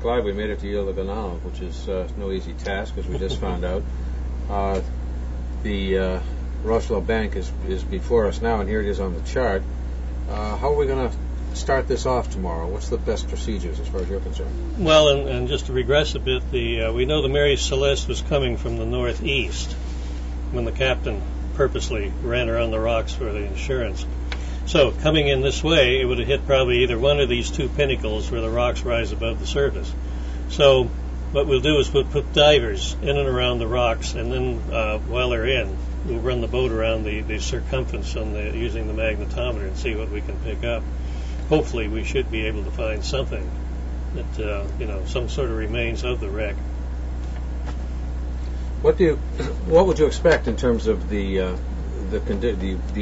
glad we made it to Ile de Ganao, which is no easy task, as we just found out. The Rochelois Bank is before us now, and here it is on the chart. How are we going to start this off tomorrow? What's the best procedures as far as you're concerned? Well, and just to regress a bit, we know the Mary Celeste was coming from the northeast when the captain purposely ran around the rocks for the insurance. So coming in this way, it would have hit probably either one of these two pinnacles where the rocks rise above the surface. So what we'll do is we'll put divers in and around the rocks, and then while they're in, we'll run the boat around the circumference using the magnetometer and see what we can pick up. Hopefully we should be able to find something that, some sort of remains of the wreck. What would you expect in terms of the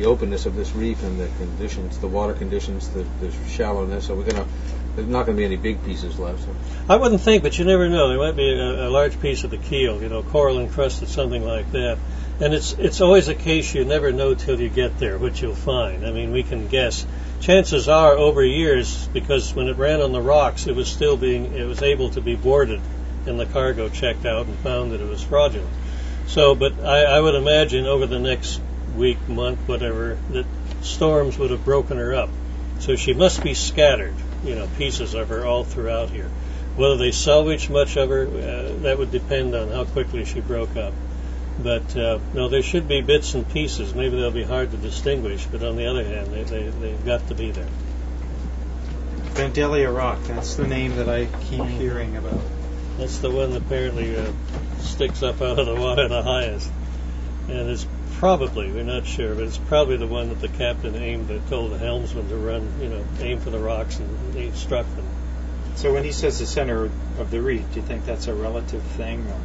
openness of this reef and the conditions, the water conditions, the shallowness? There's not going to be any big pieces left. So. I wouldn't think, but you never know. There might be a large piece of the keel, coral encrusted, something like that. And it's always a case you never know till you get there what you'll find. I mean, we can guess. Chances are, over years, because when it ran on the rocks, it was able to be boarded, and the cargo checked out and found that it was fraudulent. So, but I would imagine over the next week, month, whatever, that storms would have broken her up. So she must be scattered, pieces of her all throughout here. Whether they salvage much of her, that would depend on how quickly she broke up. But no, there should be bits and pieces. Maybe they'll be hard to distinguish, but on the other hand, they've got to be there. Vandalia Rock, that's the name that I keep hearing about. That's the one that apparently sticks up out of the water the highest. And it's probably, we're not sure, but it's probably the one that the captain told the helmsman to run, aim for the rocks, and he struck them. So when he says the center of the reef, do you think that's a relative thing, or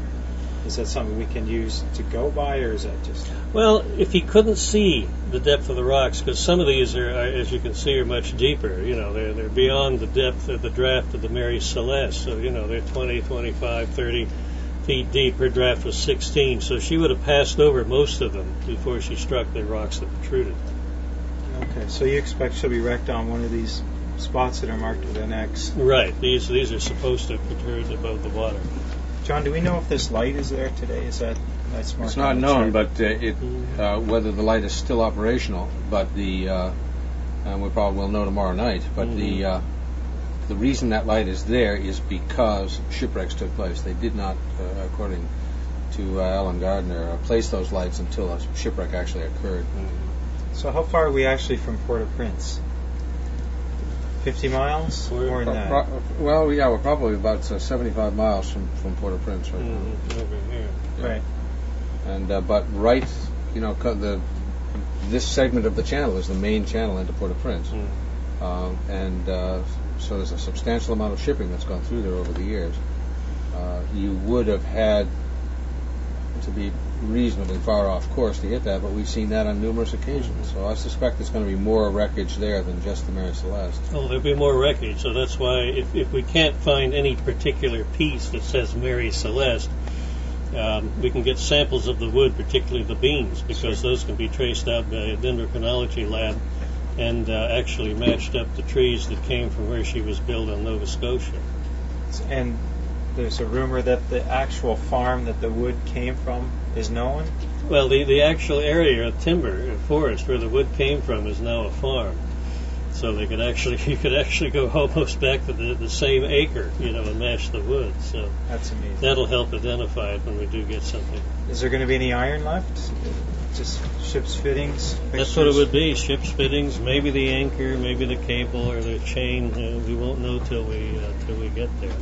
is that something we can use to go by, or is that just... Well, if he couldn't see the depth of the rocks, because some of these are, as you can see, are much deeper. They're beyond the depth of the draft of the Mary Celeste. So, they're 20, 25, 30 feet deep. Her draft was 16, so she would have passed over most of them before she struck the rocks that protruded. Okay, so you expect she'll be wrecked on one of these spots that are marked with an X? Right. These are supposed to protrude above the water. John, do we know if this light is there today? That's it's not known, but whether the light is still operational. But and we probably will know tomorrow night. But the reason that light is there is because shipwrecks took place. They did not, according to Alan Gardner, place those lights until a shipwreck actually occurred. So how far are we actually from Port-au-Prince? 50 miles? More than that? Well, yeah, we're probably about 75 miles from Port-au-Prince right now. Over here. Yeah. Right. And but this segment of the channel is the main channel into Port-au-Prince. So there's a substantial amount of shipping that's gone through there over the years. You would have had to be reasonably far off course to hit that, but we've seen that on numerous occasions. So I suspect there's going to be more wreckage there than just the Mary Celeste. Oh, there'll be more wreckage, so that's why if we can't find any particular piece that says Mary Celeste, we can get samples of the wood, particularly the beams, because those can be traced out by a dendrochronology lab and actually matched up the trees that came from where she was built on Nova Scotia. And there's a rumor that the actual farm that the wood came from is known? Well, the actual area of timber, forest, where the wood came from is now a farm. So you could actually go almost back to the same acre, and match the wood. So that's amazing. That'll help identify it when we do get something. Is there going to be any iron left? Just ship's fittings? Fixtures? That's what it would be, ship's fittings, maybe the anchor, maybe the cable or the chain. We won't know till we get there.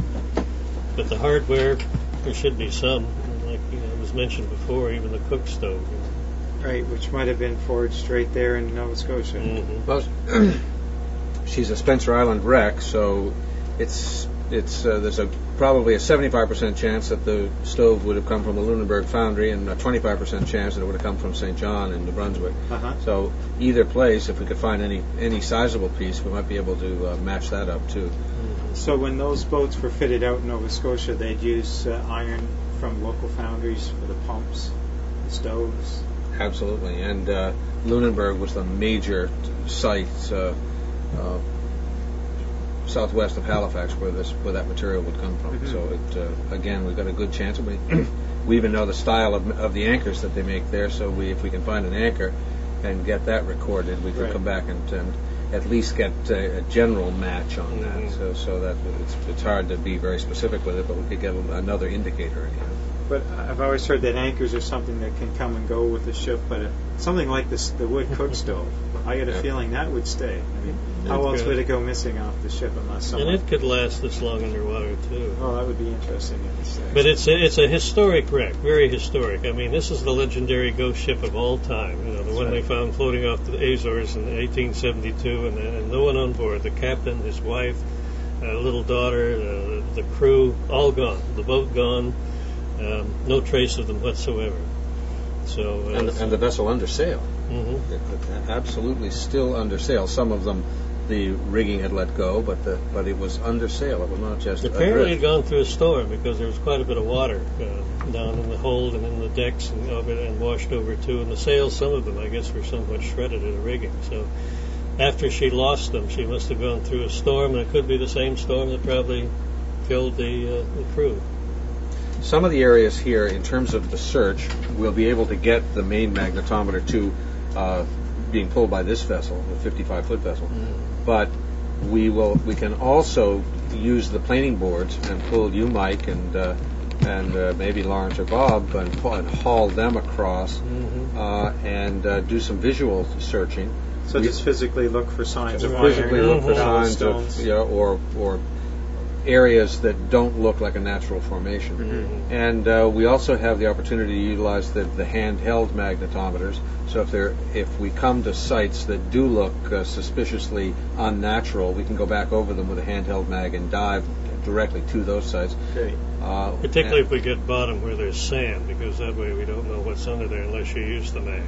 But the hardware, there should be some, like was mentioned before, even the cook stove. Right, which might have been forged right there in Nova Scotia. Mm-hmm. Well, she's a Spencer Island wreck, so there's probably a 75% chance that the stove would have come from the Lunenburg foundry, and a 25% chance that it would have come from St. John in New Brunswick. So either place, if we could find any sizable piece, we might be able to match that up too. So when those boats were fitted out in Nova Scotia, they'd use iron from local foundries for the pumps, the stoves? Absolutely, and Lunenburg was the major site southwest of Halifax, where that material would come from. Mhm. So again, we've got a good chance. We even know the style of the anchors that they make there. So if we can find an anchor and get that recorded, we could come back and at least get a general match on that. So that it's hard to be very specific with it, but we could get another indicator anyhow. But I've always heard that anchors are something that can come and go with the ship, but something like this, the wood cook stove, I get a feeling that would stay. I mean, how else would it go missing off the ship unless someone... And it could last this long underwater, too. Oh, that would be interesting if it stays. But it's a historic wreck, very historic. I mean, this is the legendary ghost ship of all time. You know, the one they found floating off the Azores in 1872, and no one on board. The captain, his wife, little daughter, the crew, all gone. The boat gone. No trace of them whatsoever. So and the vessel under sail. Mm-hmm. Absolutely still under sail. Some of them, the rigging had let go, but it was under sail. It was not just apparently it adrift. had gone through a storm because there was quite a bit of water down in the hold and in the decks and washed over too. And the sails, some of them, I guess, were somewhat shredded in the rigging. So after she lost them, she must have gone through a storm, and it could be the same storm that probably killed the crew. Some of the areas here, in terms of the search, we'll be able to get the main magnetometer to being pulled by this vessel, the 55-foot vessel. But we can also use the planing boards and pull you, Mike, and maybe Lawrence or Bob, and haul them across and do some visual searching. So just physically look for signs of physically iron, look for signs of, or areas that don't look like a natural formation. And we also have the opportunity to utilize the handheld magnetometers. So if we come to sites that do look suspiciously unnatural, we can go back over them with a handheld mag and dive directly to those sites. Okay. Particularly if we get bottom where there's sand, because that way we don't know what's under there unless you use the mag.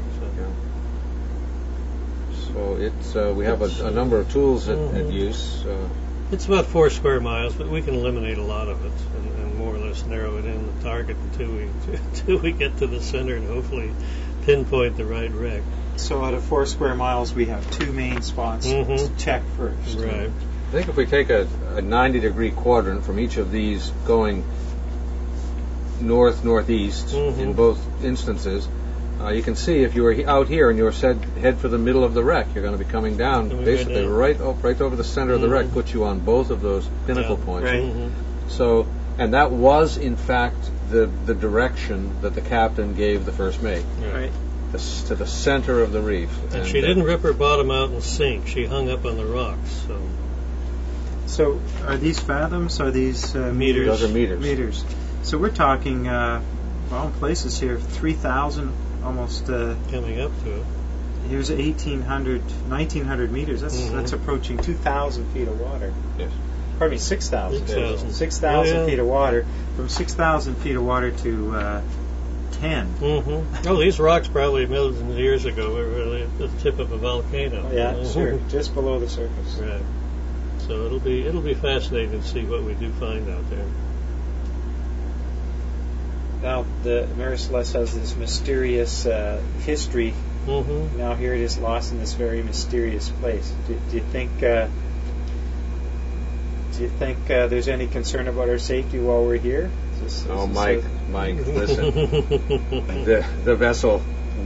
So we have a number of tools at use. It's about 4 square miles, but we can eliminate a lot of it and more or less narrow it in the target until we get to the center and hopefully pinpoint the right wreck. So out of 4 square miles, we have 2 main spots to check first. Right. I think if we take a 90-degree quadrant from each of these going north-northeast in both instances, you can see if you were out here and you were head for the middle of the wreck, you're going to be coming down basically right over the center of the wreck, puts you on both of those pinnacle points. Right. So, and that was in fact the direction that the captain gave the first mate, Right. to the center of the reef. And she didn't rip her bottom out and sink. She hung up on the rocks. So are these fathoms? Are these meters? Those are meters. Meters. So we're talking, in places here, 3,000, almost. Coming up to it. Here's 1,800, 1,900 meters. That's approaching 2,000 feet of water. Yes. Pardon me, 6,000. 6,000. 6,000 feet of water. From 6,000 feet of water to 10. Oh, these rocks probably millions of years ago were really at the tip of a volcano. Yeah, sure. Just below the surface. Right. So it'll be fascinating to see what we do find out there. Now, the Mary Celeste has this mysterious history. Now here it is lost in this very mysterious place. Do you think there's any concern about our safety while we're here? Mike, listen. The vessel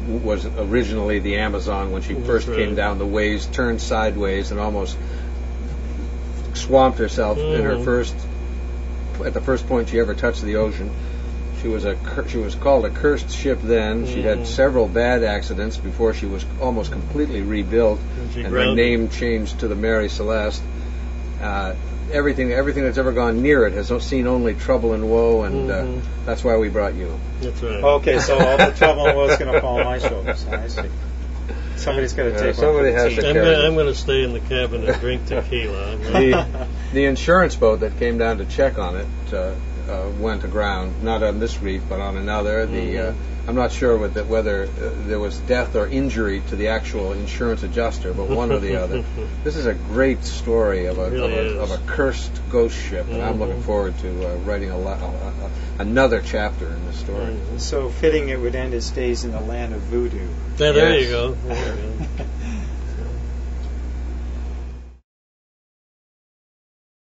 was originally the Amazon when she first came down the waves, turned sideways, and almost swamped herself at the first point she ever touched the ocean. She was called a cursed ship then. She had several bad accidents before she was almost completely rebuilt, and her name changed to the Mary Celeste. Everything that's ever gone near it has seen only trouble and woe, and that's why we brought you. That's right. Okay, so all the trouble and woe is going to fall on my shoulders. I see. Somebody's got to take somebody one for the has team. to I'm going to stay in the cabin and drink tequila. The insurance boat that came down to check on it went aground, not on this reef, but on another. I'm not sure whether there was death or injury to the actual insurance adjuster, but one or the other. This is a great story of a cursed ghost ship, and I'm looking forward to writing another chapter in this story. So fitting it would end its days in the land of voodoo. There you go.